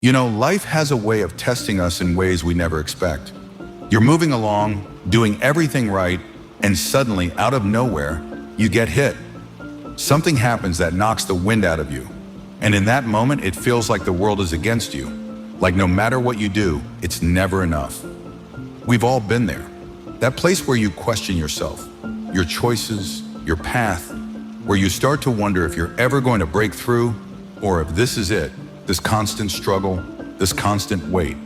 You know, life has a way of testing us in ways we never expect. You're moving along, doing everything right, and suddenly, out of nowhere, you get hit. Something happens that knocks the wind out of you. And in that moment, it feels like the world is against you. Like no matter what you do, it's never enough. We've all been there. That place where you question yourself, your choices, your path, where you start to wonder if you're ever going to break through or if this is it. This constant struggle, this constant weight.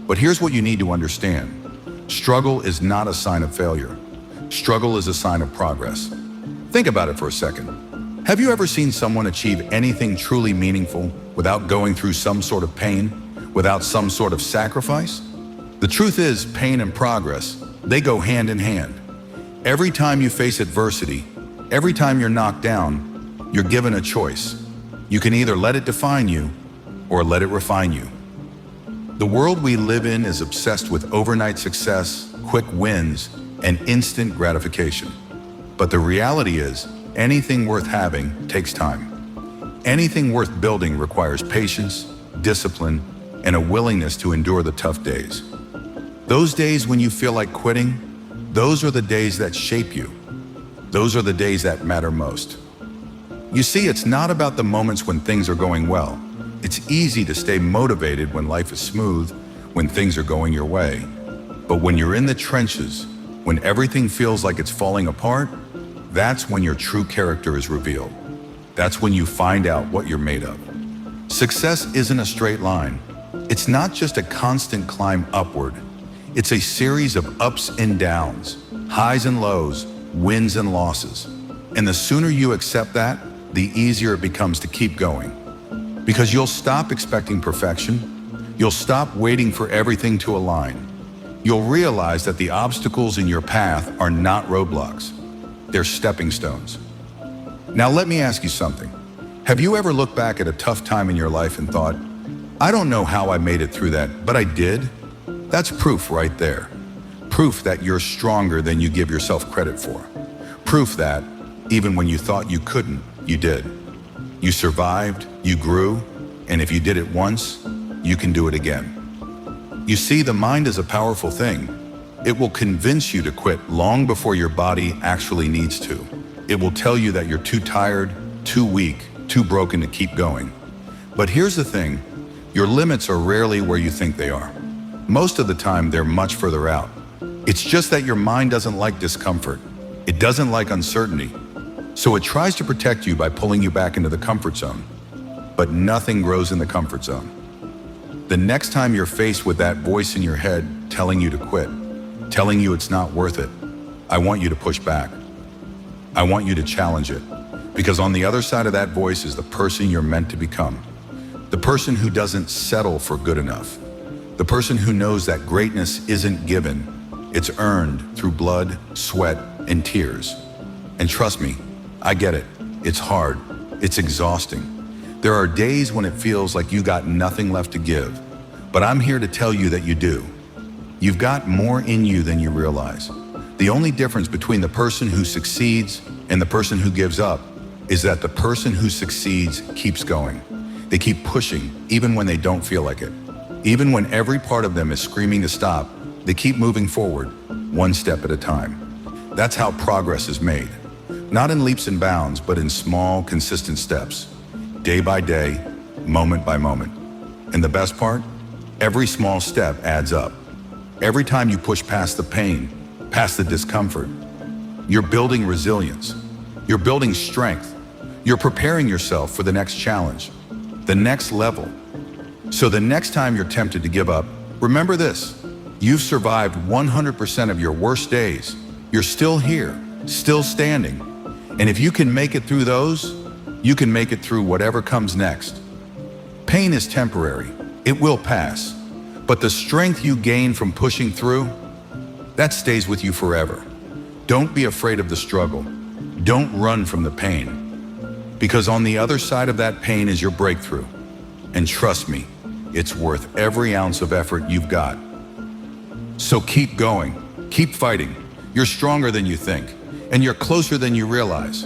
But here's what you need to understand. Struggle is not a sign of failure. Struggle is a sign of progress. Think about it for a second. Have you ever seen someone achieve anything truly meaningful without going through some sort of pain, without some sort of sacrifice? The truth is, pain and progress, they go hand in hand. Every time you face adversity, every time you're knocked down, you're given a choice. You can either let it define you or let it refine you. The world we live in is obsessed with overnight success, quick wins, and instant gratification. But the reality is, anything worth having takes time. Anything worth building requires patience, discipline, and a willingness to endure the tough days. Those days when you feel like quitting, those are the days that shape you. Those are the days that matter most. You see, it's not about the moments when things are going well. It's easy to stay motivated when life is smooth, when things are going your way. But when you're in the trenches, when everything feels like it's falling apart, that's when your true character is revealed. That's when you find out what you're made of. Success isn't a straight line. It's not just a constant climb upward. It's a series of ups and downs, highs and lows, wins and losses. And the sooner you accept that, the easier it becomes to keep going. Because you'll stop expecting perfection. You'll stop waiting for everything to align. You'll realize that the obstacles in your path are not roadblocks. They're stepping stones. Now let me ask you something. Have you ever looked back at a tough time in your life and thought, I don't know how I made it through that, but I did? That's proof right there. Proof that you're stronger than you give yourself credit for. Proof that, even when you thought you couldn't, you did. You survived, you grew, and if you did it once, you can do it again. You see, the mind is a powerful thing. It will convince you to quit long before your body actually needs to. It will tell you that you're too tired, too weak, too broken to keep going. But here's the thing, your limits are rarely where you think they are. Most of the time, they're much further out. It's just that your mind doesn't like discomfort. It doesn't like uncertainty. So it tries to protect you by pulling you back into the comfort zone. But nothing grows in the comfort zone. The next time you're faced with that voice in your head telling you to quit, telling you it's not worth it, I want you to push back. I want you to challenge it. Because on the other side of that voice is the person you're meant to become. The person who doesn't settle for good enough. The person who knows that greatness isn't given. It's earned through blood, sweat, and tears. And trust me, I get it. It's hard. It's exhausting. There are days when it feels like you got nothing left to give. But I'm here to tell you that you do. You've got more in you than you realize. The only difference between the person who succeeds and the person who gives up is that the person who succeeds keeps going. They keep pushing, even when they don't feel like it. Even when every part of them is screaming to stop, they keep moving forward, one step at a time. That's how progress is made. Not in leaps and bounds, but in small, consistent steps. Day by day, moment by moment. And the best part? Every small step adds up. Every time you push past the pain, past the discomfort, you're building resilience. You're building strength. You're preparing yourself for the next challenge, the next level. So the next time you're tempted to give up, remember this. You've survived 100% of your worst days. You're still here, still standing. And if you can make it through those, you can make it through whatever comes next. Pain is temporary. It will pass. But the strength you gain from pushing through, that stays with you forever. Don't be afraid of the struggle. Don't run from the pain. Because on the other side of that pain is your breakthrough. And trust me, it's worth every ounce of effort you've got. So keep going. Keep fighting. You're stronger than you think. And you're closer than you realize.